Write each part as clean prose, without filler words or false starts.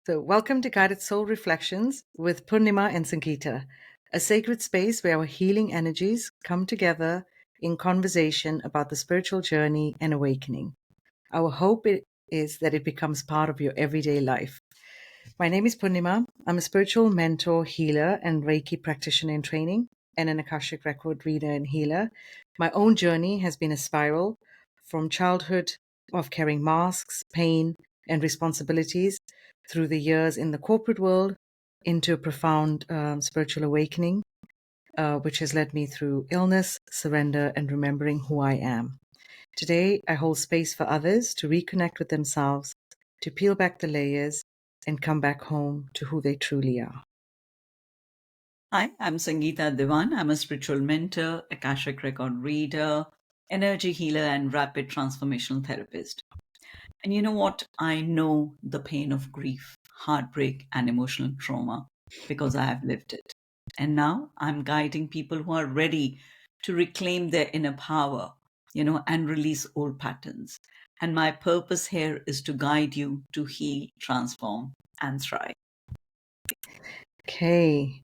So, welcome to Guided Soul Reflections with Purnima and Sangeeta, a sacred space where our healing energies come together in conversation about the spiritual journey and awakening. Our hope is that it becomes part of your everyday life. My name is Purnima. I'm a spiritual mentor, healer, and Reiki practitioner in training, and an Akashic record reader and healer. My own journey has been a spiral from childhood of carrying masks, pain, and responsibilities through the years in the corporate world into a profound spiritual awakening, which has led me through illness, surrender, and remembering who I am. Today, I hold space for others to reconnect with themselves, to peel back the layers, and come back home to who they truly are. Hi, I'm Sangeeta Diwan. I'm a spiritual mentor, Akashic record reader, energy healer, and rapid transformational therapist. And you know what? I know the pain of grief, heartbreak, and emotional trauma because I have lived it. And now I'm guiding people who are ready to reclaim their inner power, and release old patterns. And my purpose here is to guide you to heal, transform, and thrive. Okay.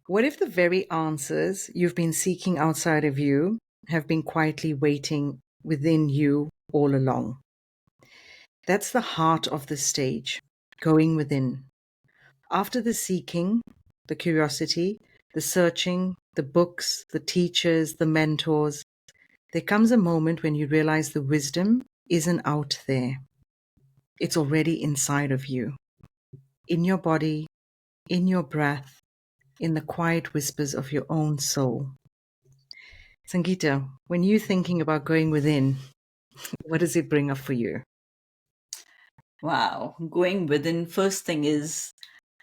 What if the very answers you've been seeking outside of you have been quietly waiting within you all along? That's the heart of the stage, going within. After the seeking, the curiosity, the searching, the books, the teachers, the mentors, there comes a moment when you realize the wisdom isn't out there. It's already inside of you, in your body, in your breath, in the quiet whispers of your own soul. Sangeeta, when you're thinking about going within, what does it bring up for you? Wow. Going within, first thing is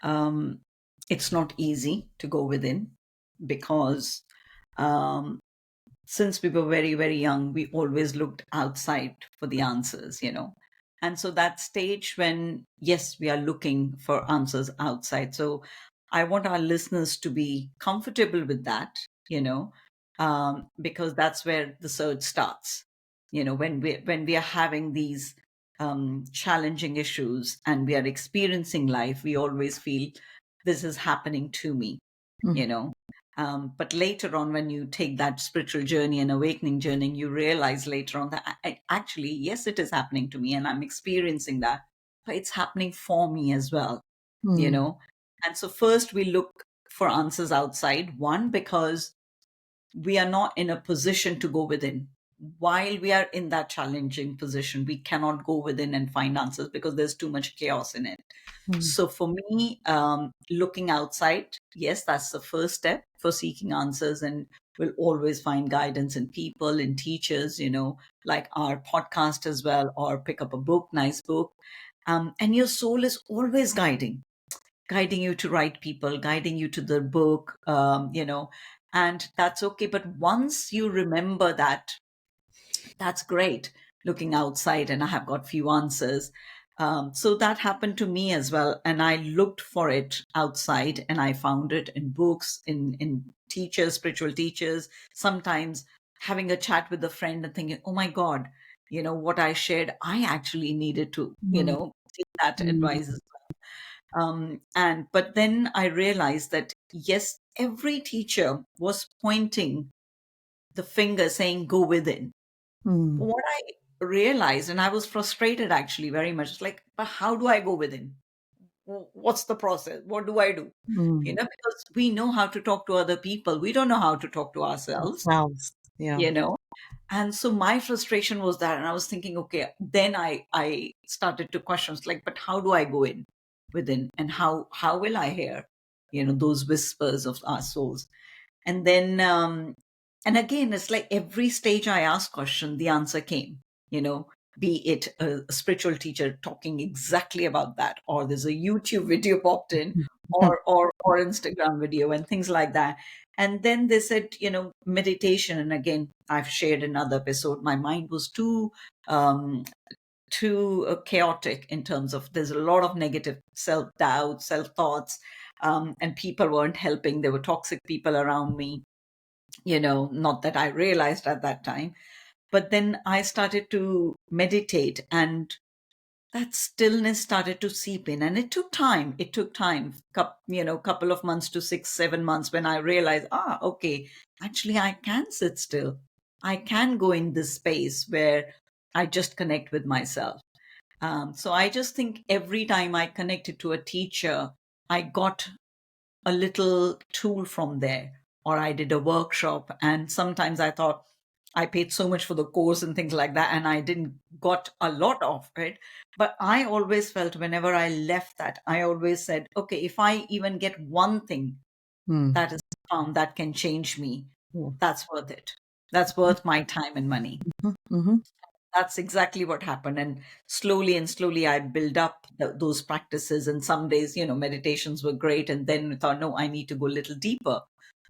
um, it's not easy to go within because um, since we were very, very young, we always looked outside for the answers. And so that stage when, yes, we are looking for answers outside. So I want our listeners to be comfortable with that, because that's where the search starts. When we are having these challenging issues and we are experiencing life, we always feel this is happening to me, Mm, you know but later on, when you take that spiritual journey and awakening journey, you realize later on that actually, yes, it is happening to me and I'm experiencing that, but it's happening for me as well, you mm, know. And so, first, we look for answers outside. One, because we are not in a position to go within. While we are in that challenging position, we cannot go within and find answers because there's too much chaos in it. mm, So for me, looking outside, yes, that's the first step for seeking answers. And we'll always find guidance in people, in teachers, like our podcast as well, or pick up a book, nice book. And your soul is always guiding you to right people, guiding you to the book, and that's okay. But once you remember that, that's great, looking outside and I have got few answers. So that happened to me as well. And I looked for it outside and I found it in books, in teachers, spiritual teachers, sometimes having a chat with a friend and thinking, oh my God, what I shared, I actually needed to, mm, take that mm, advice. And but then I realized that yes, every teacher was pointing the finger saying go within. mm, What I realized, and I was frustrated actually very much, it's like, but how do I go within? What's the process? What do I do? mm. Because we know how to talk to other people, we don't know how to talk to ourselves, Sounds, yeah. you know. And so my frustration was that, and I was thinking, okay, then I started to question, it's like, but how do I go in within, and how will I hear, those whispers of our souls? And then and again, it's like every stage I asked question, the answer came, you know, be it a spiritual teacher talking exactly about that, or there's a YouTube video popped in, or Instagram video and things like that. And then they said, meditation. And again, I've shared another episode. My mind was too chaotic in terms of there's a lot of negative self doubt, self thoughts, and people weren't helping. There were toxic people around me. Not that I realized at that time, but then I started to meditate, and that stillness started to seep in, and it took time. It took time, couple of months to 6 7 months, when I realized, okay, actually I can sit still. I can go in this space where I just connect with myself. So I just think every time I connected to a teacher, I got a little tool from there, or I did a workshop. And sometimes I thought, I paid so much for the course and things like that, and I didn't got a lot of it. But I always felt, whenever I left that, I always said, okay, if I even get one thing Mm. that is found that can change me, Yeah. that's worth it. That's worth my time and money. Mhm, mhm, That's exactly what happened. And slowly and slowly, I build up those practices. And some days, meditations were great. And then I thought, no, I need to go a little deeper,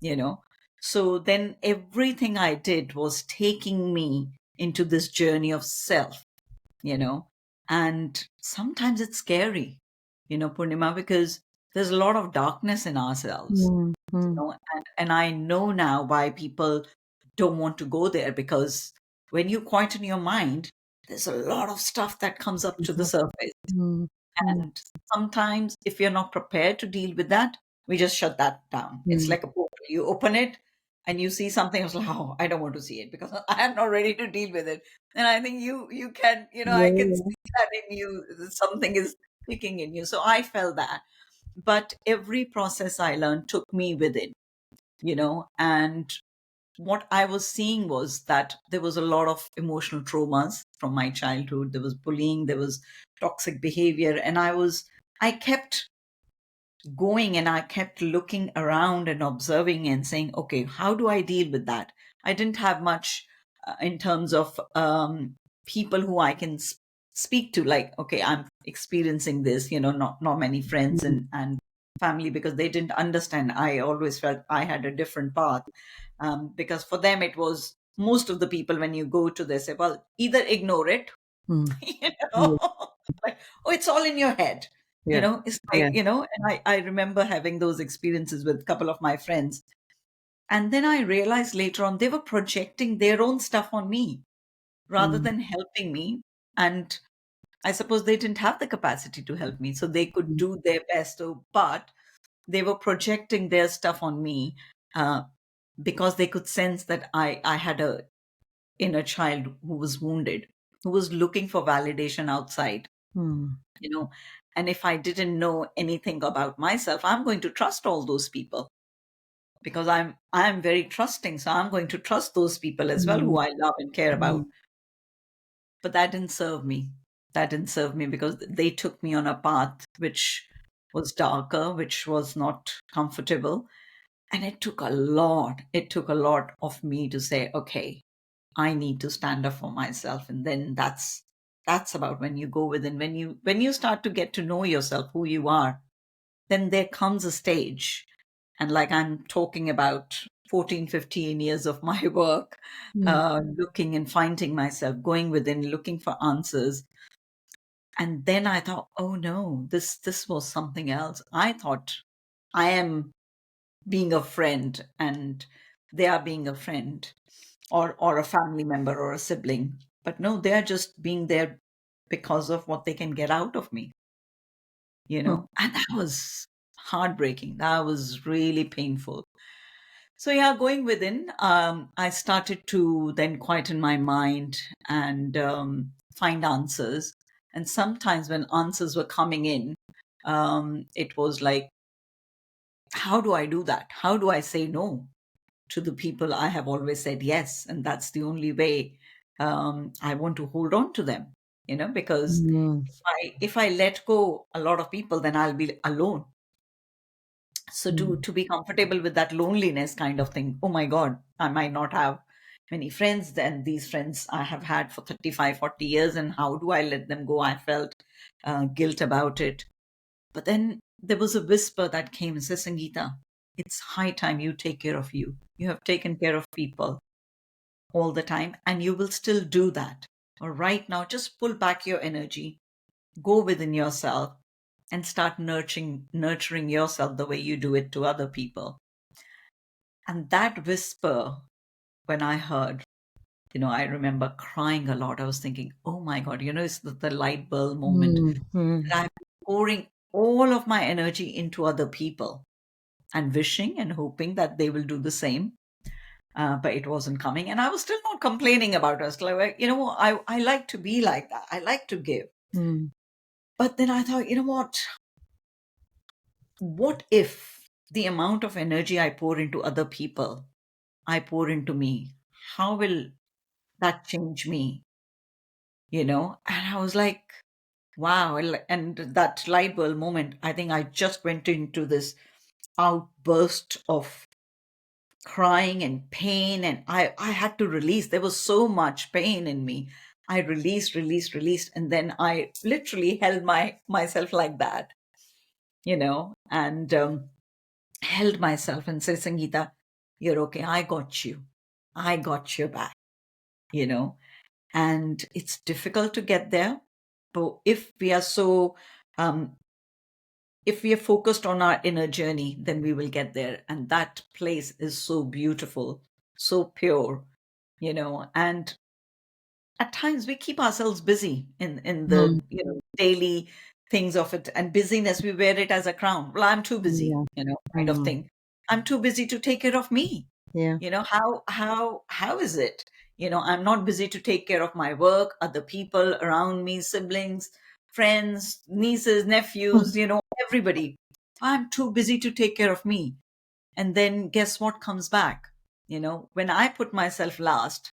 you know. So then everything I did was taking me into this journey of self, you know. And sometimes it's scary, Purnima, because there's a lot of darkness in ourselves, mm, mm, and I know now why people don't want to go there, because when you quieten your mind, there's a lot of stuff that comes up to the exactly. surface. Mm, mm, And sometimes, if you're not prepared to deal with that, we just shut that down. It's mm. like a portal. You open it and you see something, it's like, oh, I don't want to see it because I am not ready to deal with it. And I think you can, I can Yeah, see that in you. Something is clicking in you. So I felt that. But every process I learned took me within, and what I was seeing was that there was a lot of emotional traumas from my childhood. There was bullying, there was toxic behavior, and I kept going, and I kept looking around and observing and saying, okay, how do I deal with that? I didn't have much in terms of people who I can speak to, like, okay, I'm experiencing this, not many friends mm, and family, because they didn't understand. I always felt I had a different path, because for them it was, most of the people, when you go to, they say, well, either ignore it, mm. you Yeah, know like, oh, it's all in your head, yeah, it's like, yeah. and I remember having those experiences with a couple of my friends, and then I realized later on they were projecting their own stuff on me rather Mm, than helping me. And I suppose they didn't have the capacity to help me, so they could mm, do their best. So, but they were projecting their stuff on me, uh, because they could sense that I had a inner child who was wounded, who was looking for validation outside, mm, you know. And if I didn't know anything about myself, I'm going to trust all those people, because I'm very trusting. So I'm going to trust those people as well, mm, who I love and care mm, about. But that didn't serve me. That didn't serve me, because they took me on a path which was darker, which was not comfortable. And it took a lot of me to say, okay, I need to stand up for myself. And then that's about when you go within, when you start to get to know yourself, who you are, then there comes a stage. And like, I'm talking about 14, 15 years of my work, mm, looking and finding myself, going within, looking for answers. And then I thought, oh no, this was something else. I thought I am being a friend, and they are being a friend, or a family member or a sibling. But no, they are just being there because of what they can get out of me, mm, and that was heartbreaking. That was really painful. So yeah, going within, I started to then quieten my mind and find answers. And sometimes when answers were coming in, it was like, how do I do that? How do I say no to the people I have always said yes? And that's the only way I want to hold on to them, because mm, if I let go a lot of people, then I'll be alone. So to mm, to be comfortable with that loneliness kind of thing, oh my God, I might not have many friends. Then these friends I have had for 35, 40 years, and how do I let them go? I felt guilt about it. But then there was a whisper that came and said, Sangeeta, it's high time you take care of you. You have taken care of people all the time, and you will still do that. Or right now, just pull back your energy, go within yourself, and start nurturing yourself the way you do it to other people. And that whisper, when I heard, I remember crying a lot. I was thinking, oh my God, it's the light bulb moment Mm, mm, that I'm pouring all of my energy into other people and wishing and hoping that they will do the same. But it wasn't coming. And I was still not complaining about it. I was like, I like to be like that. I like to give. mm, But then I thought, you know what? What if the amount of energy I pour into other people, I pour into me? How will that change me? And I was like, wow. And that light bulb moment, I think I just went into this outburst of crying and pain. And I had to release. There was so much pain in me. I released. And then I literally held myself like that, and held myself and said, Sangeeta, you're okay. I got you. I got your back, you know. And it's difficult to get there. But um, if we are focused on our inner journey, then we will get there. And that place is so beautiful, so pure, and at times we keep ourselves busy in mm. the daily things of it, and busyness, we wear it as a crown. Well, I'm too busy, Yeah. kind of Mm, thing. I'm too busy to take care of me. yeah. How is it? I'm not busy to take care of my work, other people around me, siblings, friends, nieces, nephews, everybody. I'm too busy to take care of me. And then guess what comes back? When I put myself last,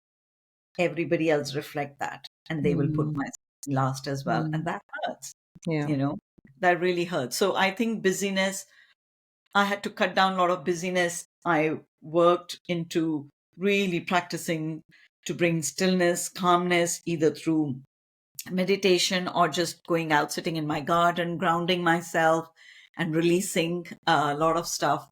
everybody else reflect that, and they will put Mm, myself last as well, and mm, that hurts. yeah. you know that really hurts. So I think busyness, I had to cut down a lot of busyness. I worked into really practicing to bring stillness, calmness, either through meditation or just going out, sitting in my garden, grounding myself and releasing a lot of stuff,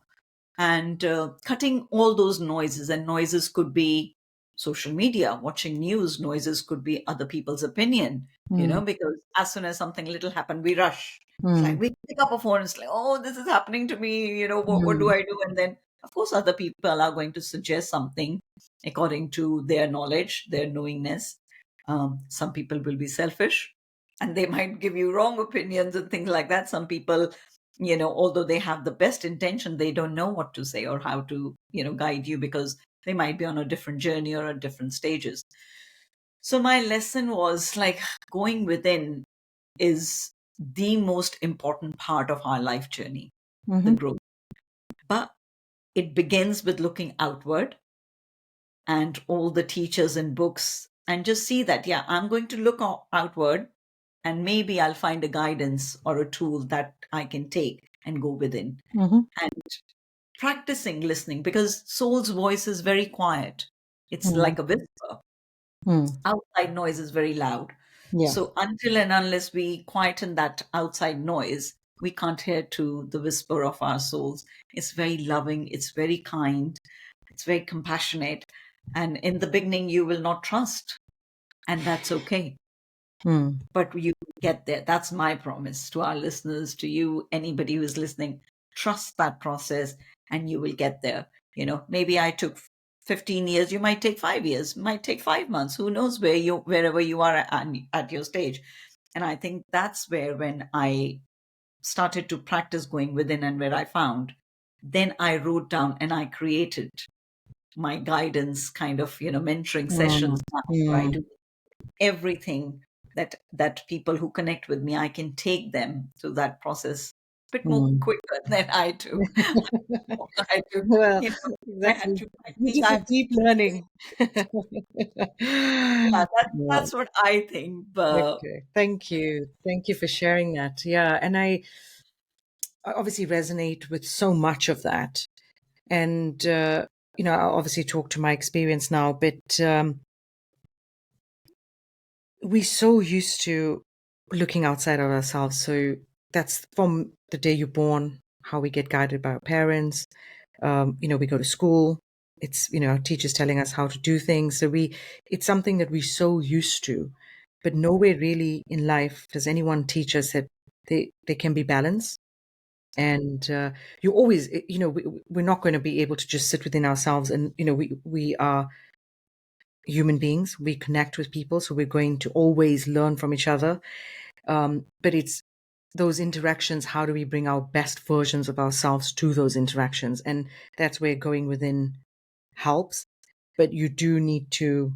and cutting all those noises. And noises could be social media, watching news. Noises could be other people's opinion, Mm, because as soon as something little happened, we rush. It's like mm, we pick up a phone, it's like, oh, this is happening to me, what do mm, I do? And then of course other people are going to suggest something according to their knowledge, their knowingness. Some people will be selfish, and they might give you wrong opinions and things like that. Some people, although they have the best intention, they don't know what to say or how to, guide you, because they might be on a different journey or at different stages. So my lesson was like, going within is the most important part of our life journey, the mhm, growth. But it begins with looking outward and all the teachers and books, and just see that, yeah, I'm going to look outward, and maybe I'll find a guidance or a tool that I can take and go within. mhm, And practicing listening, because soul's voice is very quiet. It's mm, like a whisper. mm. Outside noise is very loud. Yeah. So until and unless we quieten that outside noise, we can't hear to the whisper of our souls. It's very loving, it's very kind, it's very compassionate. And in the beginning, you will not trust, and that's okay. Mm, But you get there. That's my promise to our listeners, to you, anybody who's listening. Trust that process, and you will get there. Maybe I took 15 years, you might take 5 years, might take 5 months. Who knows wherever you are at your stage. And I think that's where, when I started to practice going within, and where I found, then I wrote down and I created my guidance kind of, mentoring mm, sessions now, where I mm, do everything, that people who connect with me, I can take them through that process a bit more mm. quicker than I do. I do, Well, you know, I had exactly. to practice. You took a deep learning. Yeah, Yeah. that's what I think. But Okay. Thank you. Thank you for sharing that. Yeah. And I obviously resonate with so much of that. And, I obviously talk to my experience now, but we're so used to looking outside of ourselves. So that's from the day you're born, how we get guided by our parents. We go to school. It's, our teachers telling us how to do things. So it's something that we're so used to, but nowhere really in life does anyone teach us that they can be balanced. And you always, we're not going to be able to just sit within ourselves, and we are human beings. We connect with people, so we're going to always learn from each other. But it's those interactions. How do we bring our best versions of ourselves to those interactions? And that's where going within helps. But you do need to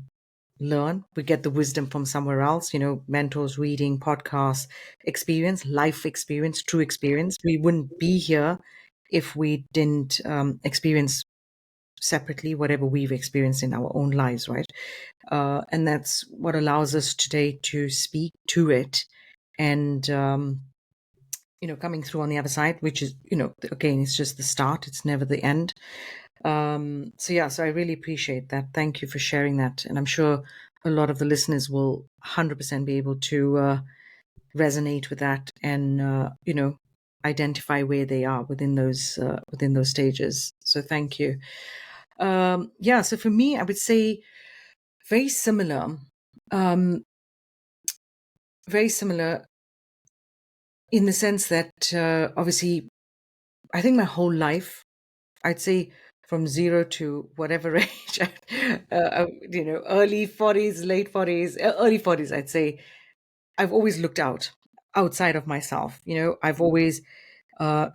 learn. We get the wisdom from somewhere else, mentors, reading, podcasts, experience, life experience, true experience. We wouldn't be here if we didn't experience separately whatever we've experienced in our own lives, right? And that's what allows us today to speak to it and, coming through on the other side, which is, again, it's just the start. It's never the end. So I really appreciate that. Thank you for sharing that. And I'm sure a lot of the listeners will 100% be able to resonate with that and, identify where they are within those stages. So thank you. So for me, I would say very similar. Very similar in the sense that obviously, I think my whole life, I'd say from 0 to whatever age, early 40s, late 40s, early 40s, I'd say I've always looked outside of myself. I've always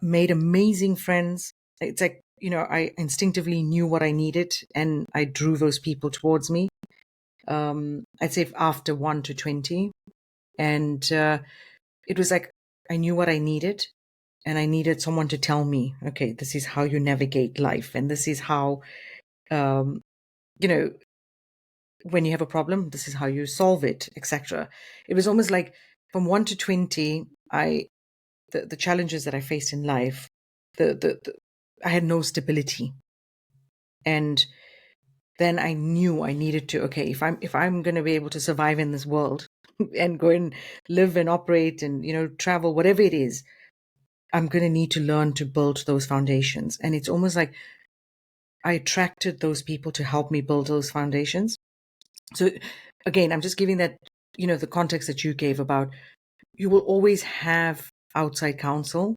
made amazing friends. It's like, I instinctively knew what I needed and I drew those people towards me. I'd say after 1 to 20. And it was like I knew what I needed. And I needed someone to tell me, okay, this is how you navigate life. And this is how, um, when you have a problem, this is how you solve it, etc. It was almost like from 1 to 20, the challenges that I faced in life, I had no stability. And then I knew I needed to, okay, if I'm going to be able to survive in this world and go and live and operate and, travel, whatever it is, I'm going to need to learn to build those foundations. And it's almost like I attracted those people to help me build those foundations. So again, I'm just giving that, the context that you gave about you will always have outside counsel,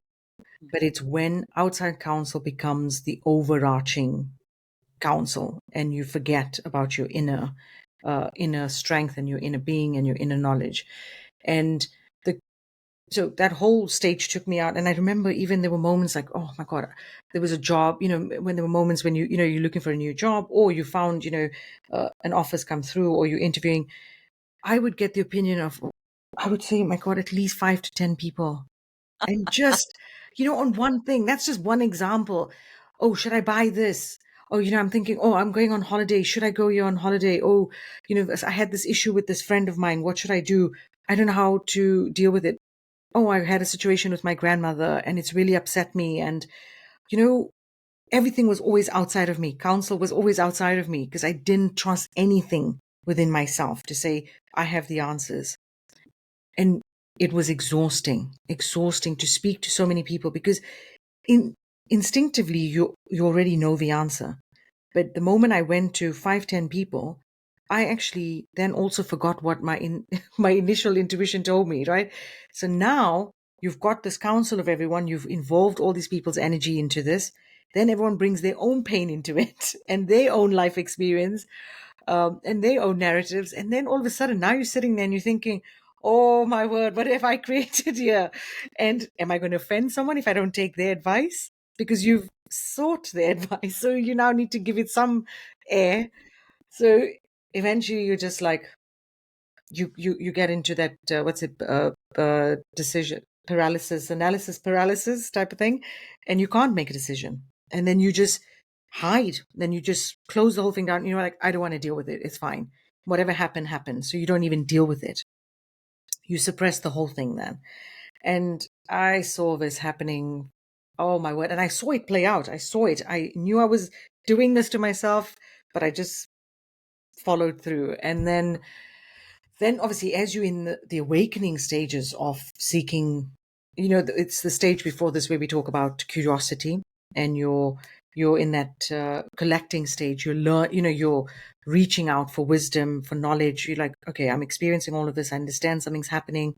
but it's when outside counsel becomes the overarching counsel and you forget about your inner strength and your inner being and your inner knowledge. And so that whole stage took me out. And I remember even there were moments like, oh my God, there was a job, when there were moments when you're looking for a new job or you found, an offer's come through or you're interviewing. I would get the opinion of, I would say, my God, at least 5 to 10 people. And just, on one thing, that's just one example. Oh, should I buy this? Oh, I'm thinking, oh, I'm going on holiday. Should I go here on holiday? Oh, I had this issue with this friend of mine. What should I do? I don't know how to deal with it. Oh, I had a situation with my grandmother and it's really upset me. And, everything was always outside of me. Counsel was always outside of me because I didn't trust anything within myself to say, I have the answers. And it was exhausting to speak to so many people because instinctively you already know the answer. But the moment I went to 5-10 people, I actually then also forgot what my my initial intuition told me, right? So now you've got this counsel of everyone, you've involved all these people's energy into this. Then everyone brings their own pain into it and their own life experience, and their own narratives. And then all of a sudden, now you're sitting there and you're thinking, oh my word, what have I created here? And am I going to offend someone if I don't take their advice? Because you've sought their advice. So you now need to give it some air. So eventually you're just like, you get into that, decision analysis paralysis type of thing. And you can't make a decision. And then you just hide. Then you just close the whole thing down. Like, I don't want to deal with it. It's fine. Whatever happened. So you don't even deal with it. You suppress the whole thing then. And I saw this happening. Oh my word. And I saw it play out. I saw it. I knew I was doing this to myself, but I just followed through. And then obviously, as you're in the awakening stages of seeking, it's the stage before this where we talk about curiosity, and you're in that collecting stage. You're reaching out for wisdom, for knowledge. You're like, okay, I'm experiencing all of this. I understand something's happening.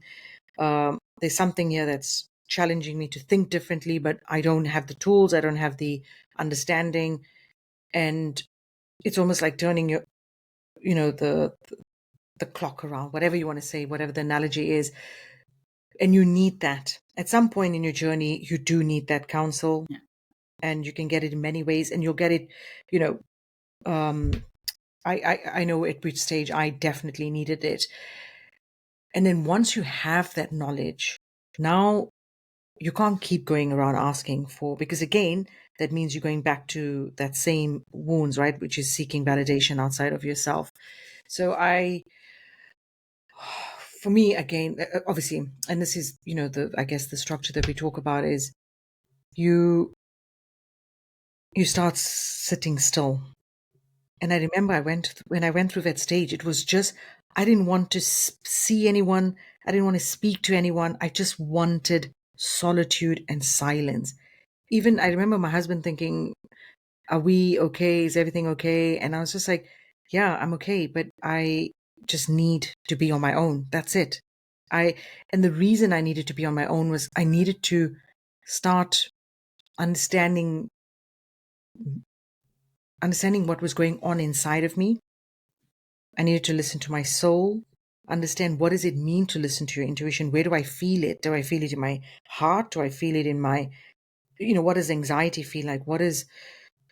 There's something here that's challenging me to think differently, but I don't have the tools. I don't have the understanding. And it's almost like turning the clock around, whatever you want to say, whatever the analogy is. And you need that. At some point in your journey, you do need that counsel. Yeah. And you can get it in many ways. And you'll get it, you know, I know at which stage I definitely needed it. And then once you have that knowledge, now you can't keep going around asking for, because again, that means you're going back to that same wounds, right? Which is seeking validation outside of yourself. So for me, again, obviously, and this is, I guess the structure that we talk about is you start sitting still. And I remember when I went through that stage, it was just, I didn't want to see anyone. I didn't want to speak to anyone. I just wanted solitude and silence. Even I remember my husband thinking, are we okay? Is everything okay? And I was just like, yeah, I'm okay, but I just need to be on my own. That's it. And the reason I needed to be on my own was I needed to start understanding what was going on inside of me. I needed to listen to my soul, understand what does it mean to listen to your intuition? Where do I feel it? Do I feel it in my heart? Do I feel it in my, what does anxiety feel like? What is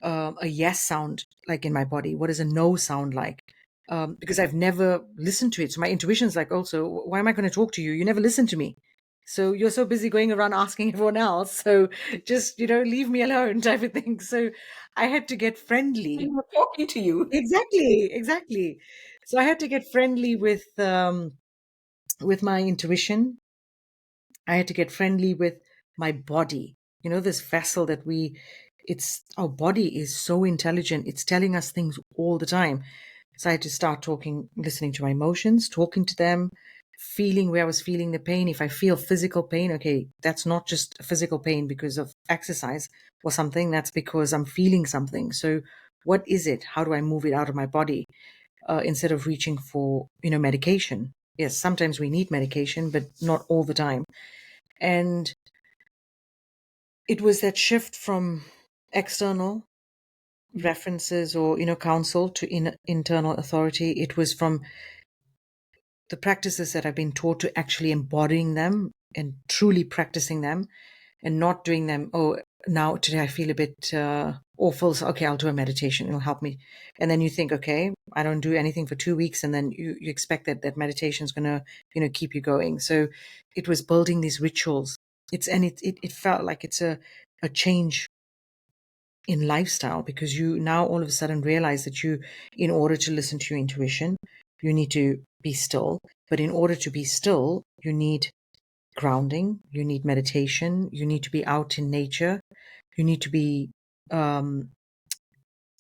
a yes sound like in my body? What does a no sound like? Because I've never listened to it. So my intuition's like, also, why am I going to talk to you? You never listen to me. So you're so busy going around asking everyone else. So just, leave me alone type of thing. So I had to get friendly. I'm not talking to you. Exactly. So I had to get friendly with my intuition. I had to get friendly with my body. This vessel that our body is so intelligent. It's telling us things all the time. So I had to start listening to my emotions, talking to them, feeling where I was feeling the pain. If I feel physical pain, okay, that's not just physical pain because of exercise or something. That's because I'm feeling something. So what is it? How do I move it out of my body instead of reaching for, medication? Yes, sometimes we need medication, but not all the time. And it was that shift from external references or counsel to internal authority. It was from the practices that I've been taught to actually embodying them and truly practicing them, and not doing them, oh, now today I feel a bit awful, so okay, I'll do a meditation, it'll help me. And then you think, okay, I don't do anything for 2 weeks, and then you expect that meditation is going to keep you going. So it was building these rituals. It felt like it's a change in lifestyle, because you now all of a sudden realize that in order to listen to your intuition, you need to be still. But in order to be still, you need grounding, you need meditation, you need to be out in nature, you need to be kind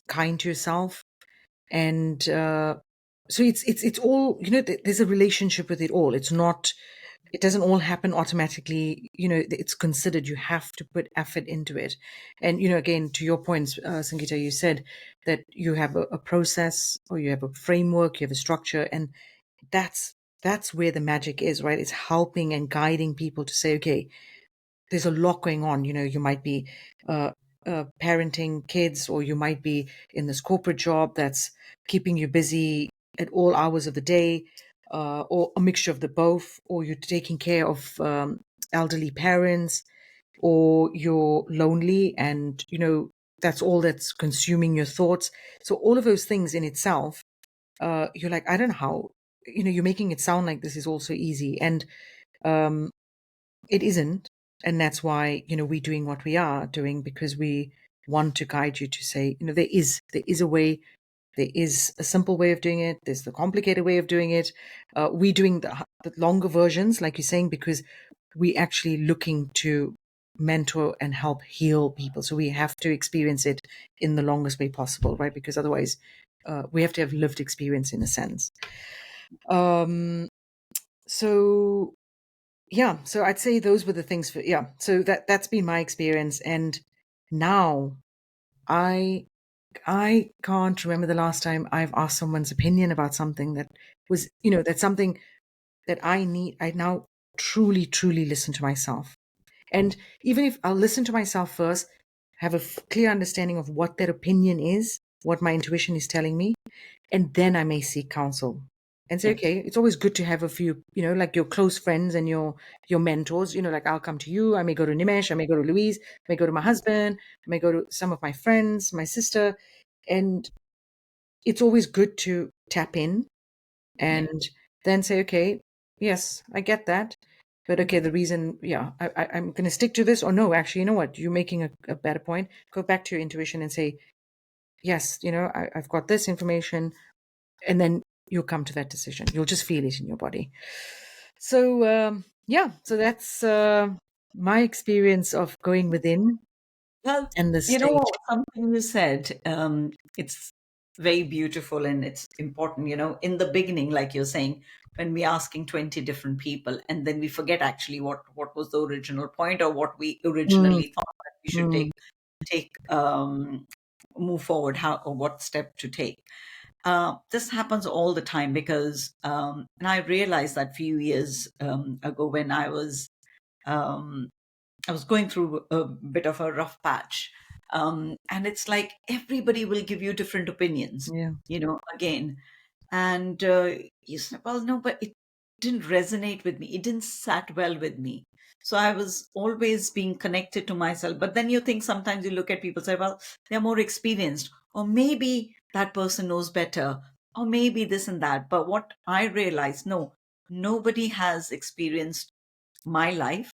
to yourself. And so it's all, there's a relationship with it all. It doesn't all happen automatically. It's considered. You have to put effort into it. And, again, to your points, Sangeeta, you said that you have a process, or you have a framework, you have a structure. And that's where the magic is, right? It's helping and guiding people to say, okay, there's a lot going on. You might be parenting kids, or you might be in this corporate job that's keeping you busy at all hours of the day, or a mixture of the both, or you're taking care of elderly parents, or you're lonely, and that's all that's consuming your thoughts. So all of those things in itself, you're like, I don't know how, you're making it sound like this is also easy, and it isn't. And that's why we're doing what we are doing, because we want to guide you to say, there is a way. There is a simple way of doing it. There's the complicated way of doing it. We're doing the longer versions, like you're saying, because we actually looking to mentor and help heal people. So we have to experience it in the longest way possible, right? Because otherwise, we have to have lived experience in a sense. So yeah, so I'd say those were the things so that's been my experience. And now I can't remember the last time I've asked someone's opinion about something that was, that's something that I need. I now truly, truly listen to myself. And even if I'll listen to myself first, have a clear understanding of what that opinion is, what my intuition is telling me, And then I may seek counsel and say, Yes. okay, it's always good to have a few, like your close friends and your mentors, like I'll come to you. I may go to Nimesh, I may go to Louise, I may go to my husband, I may go to some of my friends, my sister. And it's always good to tap in Yeah. and then say, okay, yes, I get that. But okay, the reason, I'm going to stick to this, or no, actually, you know what? You're making a better point. Go back to your intuition and say, yes, I've got this information. And then you'll come to that decision. You'll just feel it in your body. So, so that's my experience of going within Well, and the you know stage. what? Something you said, it's very beautiful and it's important. In the beginning, like you're saying, when we're asking 20 different people, and then we forget actually what was the original point or what we Mm, originally thought that we should mm, take move forward, how or what step to take. This happens all the time because, and I realized that few years ago when um, I was going through a bit of a rough patch. And it's like everybody will give you different opinions, yeah. again. And you said, well, no, but it didn't resonate with me. It didn't sat well with me. So I was always being connected to myself. But then you think sometimes you look at people say, well, they're more experienced, or maybe that person knows better, or maybe this and that. But what I realized, no, nobody has experienced my life.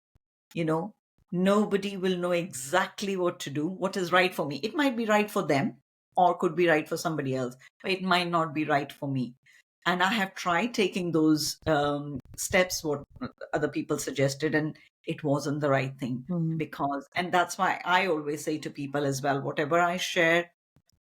you know Nobody will know exactly what to do, what is right for me. It might be right for them or could be right for somebody else, but it might not be right for me. And I have tried taking those steps what other people suggested, and it wasn't the right thing. Mm, Because, and that's why I always say to people as well, whatever I share,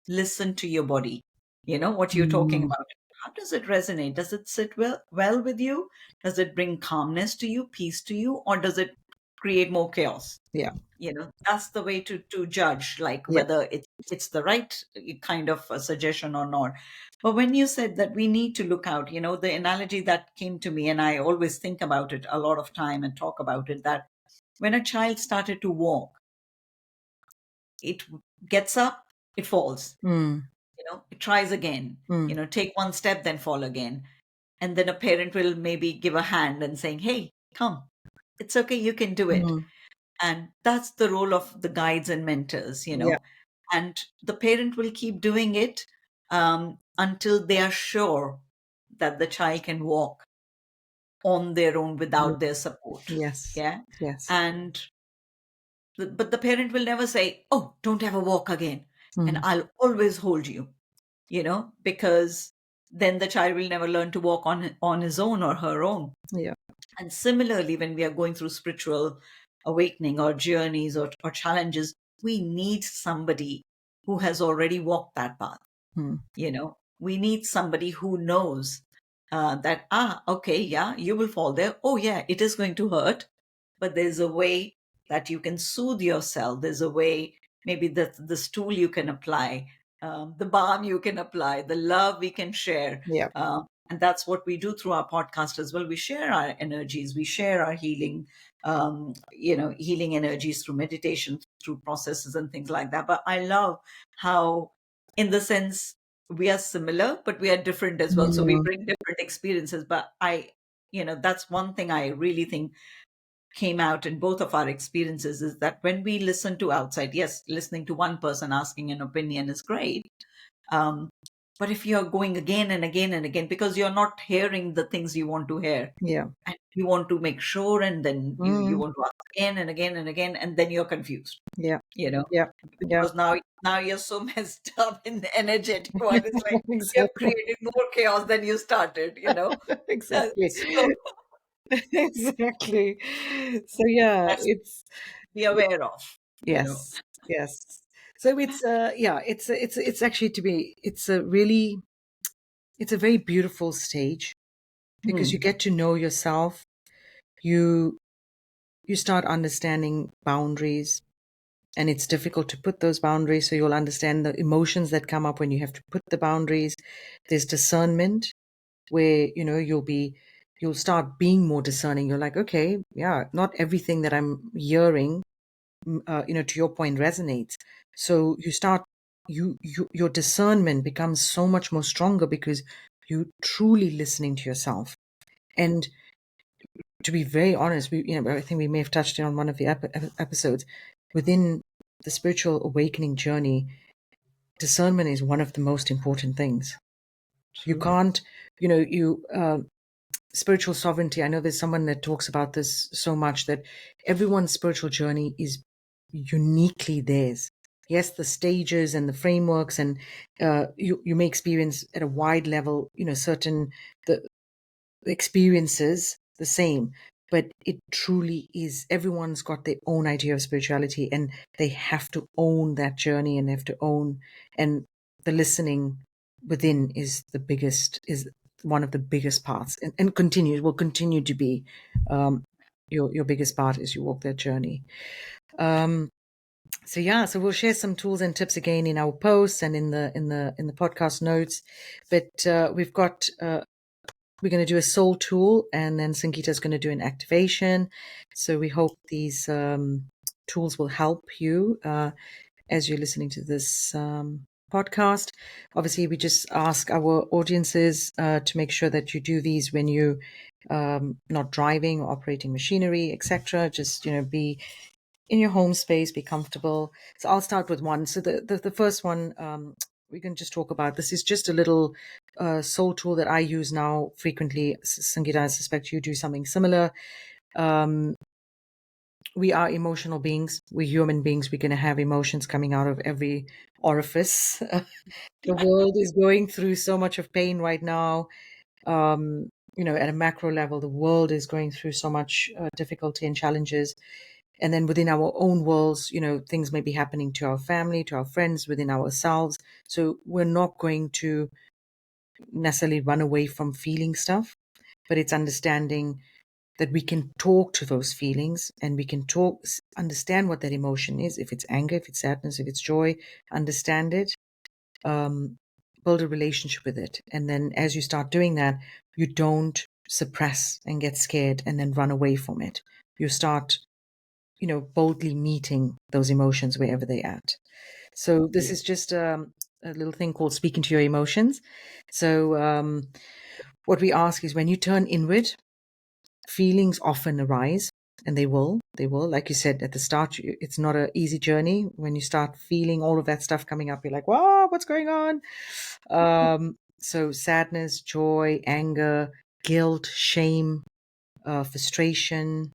listen to your body. What you're talking mm, about, how does it resonate? Does it sit well with you? Does it bring calmness to you, peace to you, or does it create more chaos? yeah. That's the way to judge, like Yeah. whether it's the right kind of a suggestion or not. But when you said that we need to look out, the analogy that came to me, and I always think about it a lot of time and talk about it, that when a child started to walk, it gets up, it falls, Mm, it tries again, mm, take one step, then fall again. And then a parent will maybe give a hand and saying, hey, come, it's okay, you can do it. mm, And that's the role of the guides and mentors. yeah. And the parent will keep doing it until they are sure that the child can walk on their own Yeah. without their support. Yes. Yeah. Yes. And but the parent will never say, oh, don't ever walk again, and Mm, I'll always hold you, because then the child will never learn to walk on his own or her own. yeah. And similarly, when we are going through spiritual awakening or journeys or challenges, we need somebody who has already walked that path. Mm, We need somebody who knows that, okay, yeah, you will fall there. Oh, yeah, it is going to hurt, but there's a way that you can soothe yourself. There's a way, maybe the stool you can apply, the balm you can apply, the love we can share. yeah. And that's what we do through our podcast as well. We share our energies, we share our healing energies through meditation, through processes and things like that. But I love how, in the sense, we are similar, but we are different as well. So we Mm, bring different experiences. But that's one thing I really think came out in both of our experiences, is that when we listen to outside, yes, listening to one person asking an opinion is great. Um, but if you're going again and again and again, because you're not hearing the things you want to hear, yeah. and you want to make sure, and then you Mm, want to ask again and again and again, and then you're confused, yeah. you know, Yeah. Yeah. because now you're so messed up in the energetic one. It's like you've Exactly. created more chaos than you started. Exactly. So Exactly. So yeah, that's it's be aware of. yes, yes. So it's actually it's a very beautiful stage because you Hmm. get to know yourself. You you start understanding boundaries, and it's difficult to put those boundaries, so you'll understand the emotions that come up when you have to put the boundaries. There's discernment where you'll start being more discerning. You're like, okay, yeah, not everything that I'm hearing to your point resonates. So you start your discernment becomes so much more stronger because you truly listening to yourself. And to be very honest, I think we may have touched on one of the episodes within the spiritual awakening journey. Discernment is one of the most important things. You True. can't, spiritual sovereignty. I know there's someone that talks about this so much, that everyone's spiritual journey is uniquely theirs. Yes, the stages and the frameworks, and you may experience at a wide level, certain the experiences the same, but it truly is, everyone's got their own idea of spirituality, and they have to own that journey, and they have to own, and the listening within is one of the biggest parts, and will continue to be your biggest part as you walk that journey. So we'll share some tools and tips again in our posts and in the podcast notes, but we're going to do a soul tool, and then Sangeeta is going to do an activation. So we hope these tools will help you as you're listening to this podcast. Obviously, we just ask our audiences to make sure that you do these when you not driving or operating machinery, etc. Just be in your home space, be comfortable. So I'll start with one. So the first one we can just talk about. This is just a little soul tool that I use now frequently. Sangeeta, I suspect you do something similar. We are emotional beings. We're human beings. We're going to have emotions coming out of every orifice. The world is going through so much of pain right now. At a macro level, the world is going through so much difficulty and challenges. And then within our own worlds, things may be happening to our family, to our friends, within ourselves. So we're not going to necessarily run away from feeling stuff, but it's understanding that we can talk to those feelings, and we can understand what that emotion is. If it's anger, if it's sadness, if it's joy, understand it, build a relationship with it. And then as you start doing that, you don't suppress and get scared and then run away from it. You start boldly meeting those emotions wherever they're at. So this Yeah. is just a little thing called speaking to your emotions. So what we ask is, when you turn inward, feelings often arise, and they will. Like you said at the start, it's not an easy journey. When you start feeling all of that stuff coming up, you're like, wow, what's going on? So sadness, joy, anger, guilt, shame, frustration,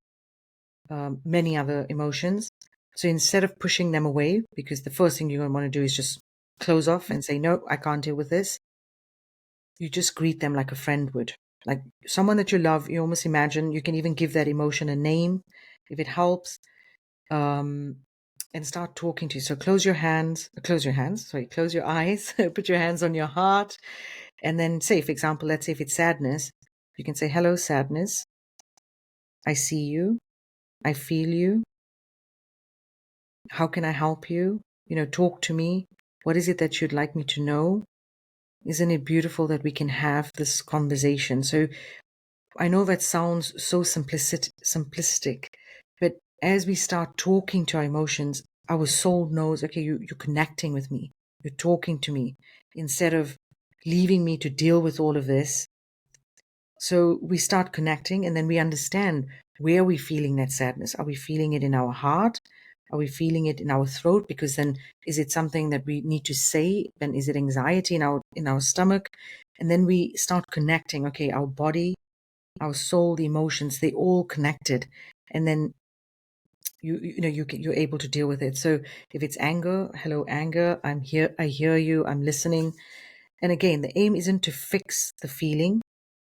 many other emotions. So instead of pushing them away, because the first thing you're going to want to do is just close off and say, no, I can't deal with this, you just greet them like a friend would. Like someone that you love, you almost imagine, you can even give that emotion a name if it helps, and start talking to you. So close your eyes, put your hands on your heart, and then say, for example, let's say if it's sadness, you can say, hello, sadness. I see you. I feel you. How can I help you? Talk to me. What is it that you'd like me to know? Isn't it beautiful that we can have this conversation? So I know that sounds so simplistic, but as we start talking to our emotions, our soul knows, okay, you're connecting with me. You're talking to me instead of leaving me to deal with all of this. So we start connecting, and then we understand, where are we feeling that sadness? Are we feeling it in our heart? Are we feeling it in our throat? Because then, is it something that we need to say? Then is it anxiety in our stomach? And then we start connecting. Okay, our body, our soul, the emotions, they all connected. And then you're able to deal with it. So if it's anger, hello, anger, I'm here, I hear you, I'm listening. And again, the aim isn't to fix the feeling,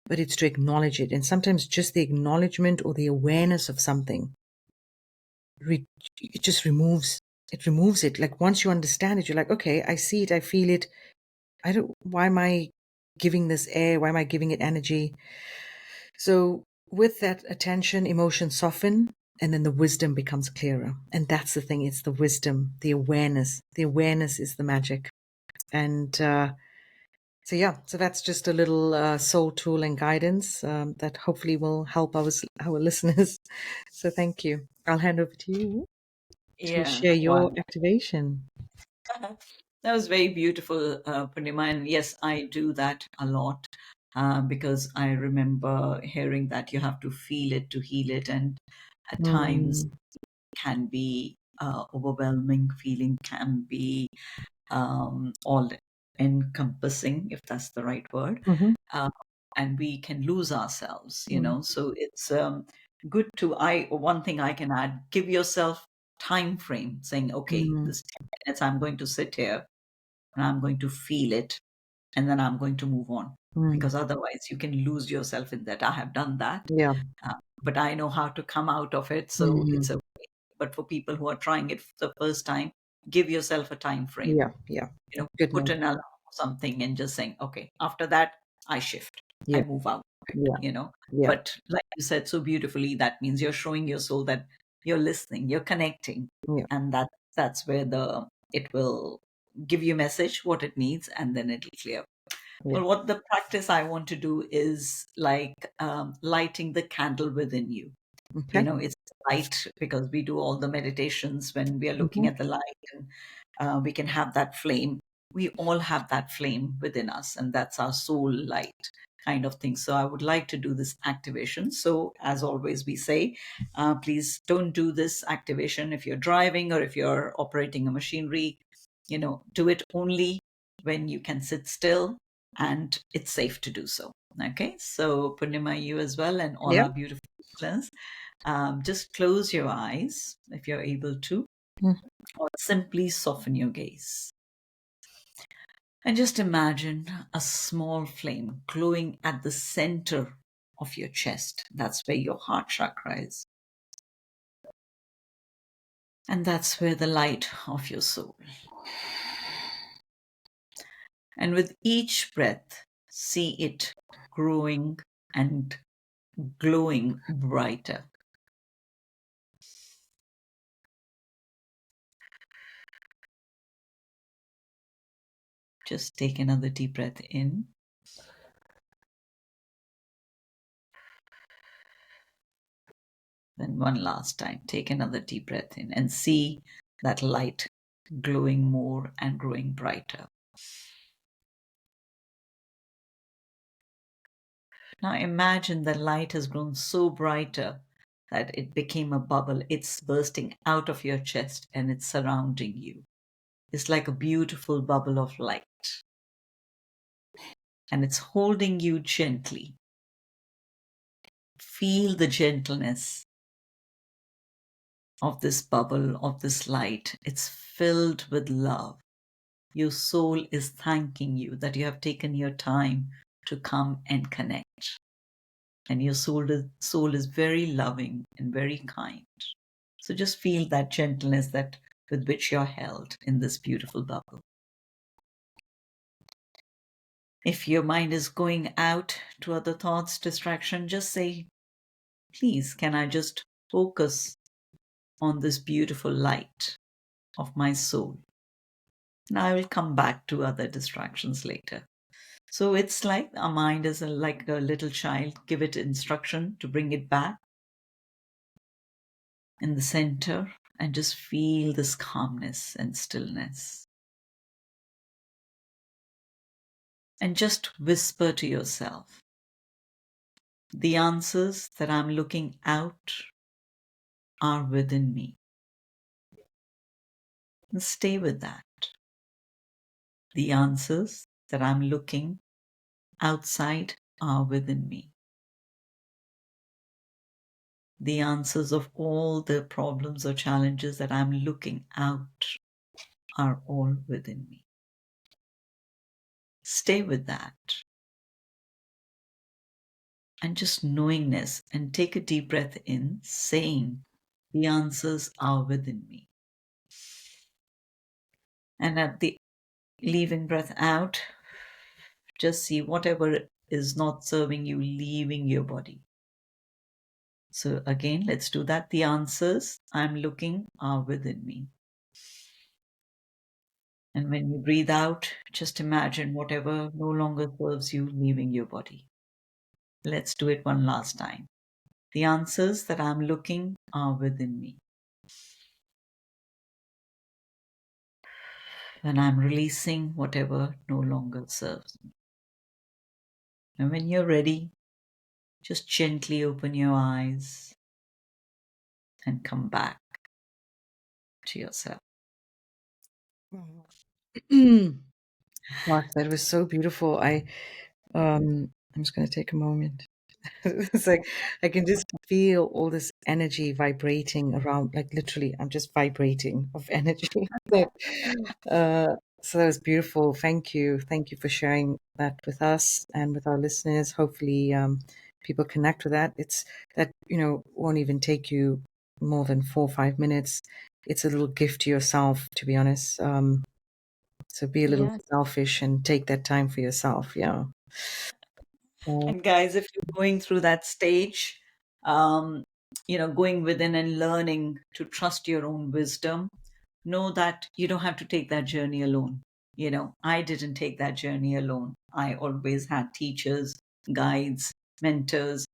but it's to acknowledge it. And sometimes just the acknowledgement or the awareness of something, it just removes it. Like once you understand it, you're like, okay, I see it, I feel it. Why am I giving this air? Why am I giving it energy? So with that attention, emotions soften, and then the wisdom becomes clearer. And that's the thing. It's the wisdom, the awareness. The awareness is the magic. And so that's just a little soul tool and guidance that hopefully will help our listeners. So thank you. I'll hand over to you to Yeah. share your Wow. activation. That was very beautiful, Purnima. And yes, I do that a lot because I remember hearing that you have to feel it to heal it. And at times Mm. can be overwhelming, feeling can be all encompassing, if that's the right word. Mm-hmm. Uh, and we can lose ourselves, Mm. So it's good to, one thing I can add, give yourself time frame saying, okay, Mm. this 10 minutes I'm going to sit here and I'm going to feel it, and then I'm going to move on. Mm. Because otherwise, you can lose yourself in that. I have done that, Yeah. but I know how to come out of it. So it's Mm. a But for people who are trying it for the first time, give yourself a time frame. Yeah. Yeah. Good Put note. an alarm or something and just saying, okay, after that, I shift, I Yeah. move out of Yeah. it. Yeah. But like you said so beautifully, that means you're showing your soul that you're listening, you're connecting, Yeah. and that's where it will give you a message what it needs, and then it'll clear. Yeah. Well, what the practice I want to do is like lighting the candle within you. Okay. It's light because we do all the meditations when we are looking Mm-hmm. at the light, and we can have that flame. We all have that flame within us, and that's our soul light kind of thing. So I would like to do this activation. So as always we say, please don't do this activation if you're driving or if you're operating a machinery. Do it only when you can sit still and it's safe to do so. Okay, so Purnima, you as well, and all Yeah. our beautiful listeners, just close your eyes if you're able to, Mm. or simply soften your gaze. And just imagine a small flame glowing at the center of your chest. That's where your heart chakra is. And that's where the light of your soul. And with each breath, see it growing and glowing brighter. Just take another deep breath in. Then one last time, take another deep breath in and see that light glowing more and growing brighter. Now imagine the light has grown so brighter that it became a bubble. It's bursting out of your chest and it's surrounding you. It's like a beautiful bubble of light. And it's holding you gently. Feel the gentleness of this bubble, of this light. It's filled with love. Your soul is thanking you that you have taken your time to come and connect. And your soul is very loving and very kind. So just feel that gentleness that with which you're held in this beautiful bubble. If your mind is going out to other thoughts, distraction, just say, please, can I just focus on this beautiful light of my soul? And I will come back to other distractions later. So it's like our mind is like a little child. Give it instruction to bring it back in the center and just feel this calmness and stillness. And just whisper to yourself, the answers that I'm looking out are within me. And stay with that. The answers that I'm looking outside are within me. The answers of all the problems or challenges that I'm looking out are all within me. Stay with that. And just knowingness, and take a deep breath in, saying, the answers are within me. And at the leaving breath out, just see whatever is not serving you leaving your body. So again, let's do that. The answers I'm looking are within me. And when you breathe out, just imagine whatever no longer serves you leaving your body. Let's do it one last time. The answers that I'm looking are within me. when I'm releasing whatever no longer serves me. And when you're ready, just gently open your eyes and come back to yourself. Mm. Gosh, that was so beautiful. I'm just going to take a moment. It's like I can just feel all this energy vibrating around, like literally, I'm just vibrating of energy. Like, uh, so that was beautiful. Thank you. Thank you for sharing that with us and with our listeners. Hopefully, people connect with that. It's that, won't even take you more than 4 or 5 minutes. It's a little gift to yourself, to be honest. So be a little Yes. selfish and take that time for yourself. Yeah. Uh, And guys, if you're going through that stage, um, going within and learning to trust your own wisdom, know that you don't have to take that journey alone. I didn't take that journey alone. I always had teachers, guides, mentors,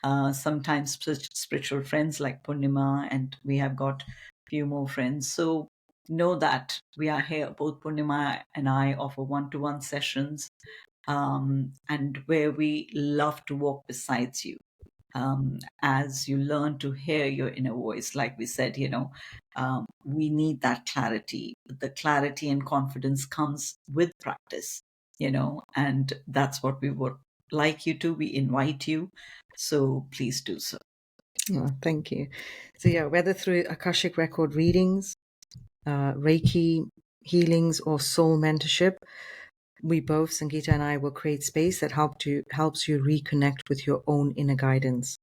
sometimes spiritual friends like Purnima, and we have got few more friends. So know that we are here. Both Purnima and I offer one-to-one sessions, and where we love to walk besides you. As you learn to hear your inner voice, like we said, we need that clarity. The clarity and confidence comes with practice, and that's what we would like you to. We invite you. So please do so. oh, thank you. So yeah, whether through Akashic record readings, Reiki healings, or soul mentorship, we both, Sangeeta and I, will create space that helps you reconnect with your own inner guidance.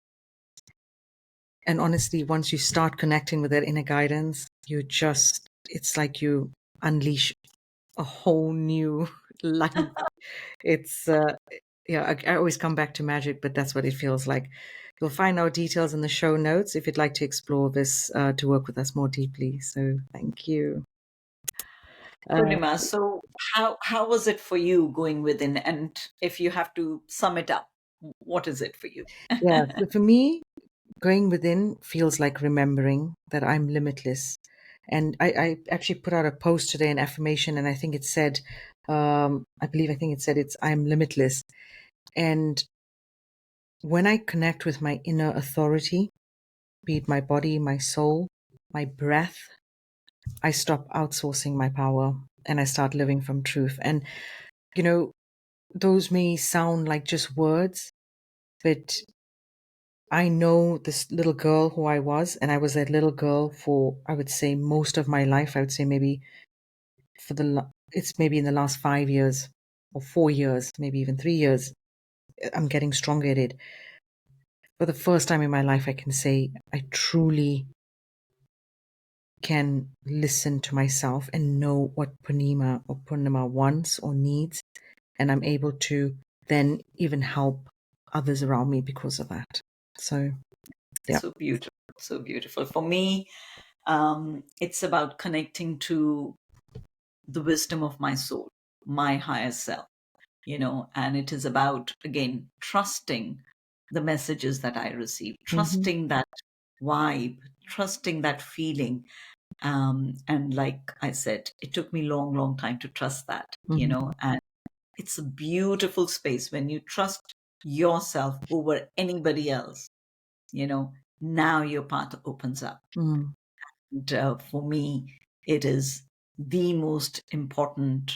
And honestly, once you start connecting with that inner guidance, it's like you unleash a whole new life. It's yeah, I always come back to magic, but that's what it feels like. You'll find our details in the show notes if you'd like to explore this to work with us more deeply. So thank you. Purnima, so how was it for you going within? And if you have to sum it up, what is it for you? Yeah, so for me, going within feels like remembering that I'm limitless. And I actually put out a post today, an affirmation, and I think it said, I think it said it's I'm limitless. And when I connect with my inner authority, be it my body, my soul, my breath, I stop outsourcing my power and I start living from truth. And, you know, those may sound like just words, but I know this little girl who I was, and I was that little girl for, I would say, most of my life. I would say maybe it's maybe in the last 5 years or 4 years, maybe even 3 years. I'm getting stronger at it. For the first time in my life, I can say I truly can listen to myself and know what Purnima wants or needs. And I'm able to then even help others around me because of that. So, yeah. So beautiful, so beautiful. For me, it's about connecting to the wisdom of my soul, my higher self, and it is about, again, trusting the messages that I receive, Hmm. trusting that vibe, trusting that feeling. And like I said, it took me long, long time to trust that, Hmm. and it's a beautiful space when you trust yourself over anybody else, you know, now your path opens up. Mm. And for me, it is the most important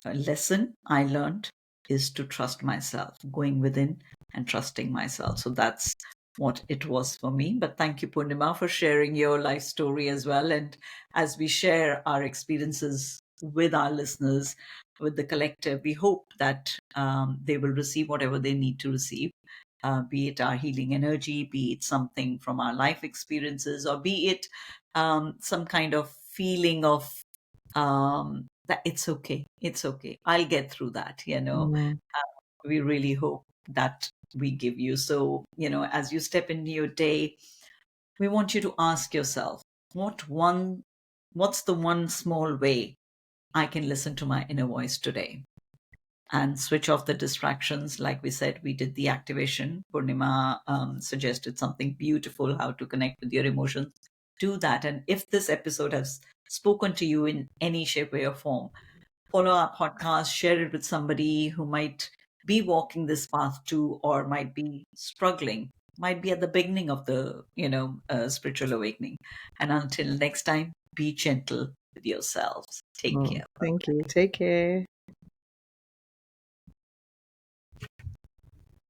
lesson I learned is to trust myself, going within and trusting myself. So that's what it was for me. But thank you, Purnima, for sharing your life story as well. And as we share our experiences with our listeners, with the collective, we hope that they will receive whatever they need to receive. Be it our healing energy, be it something from our life experiences, or be it some kind of feeling of that it's okay, I'll get through that. Mm. We really hope that we give you. So, as you step into your day, we want you to ask yourself, what's the one small way I can listen to my inner voice today and switch off the distractions. Like we said, we did the activation. Purnima suggested something beautiful, how to connect with your emotions. do that. And if this episode has spoken to you in any shape, way, or form, follow our podcast, share it with somebody who might be walking this path too, or might be struggling, might be at the beginning of the, spiritual awakening. And until next time, be gentle with yourselves. Take Oh, care. thank you. Take care.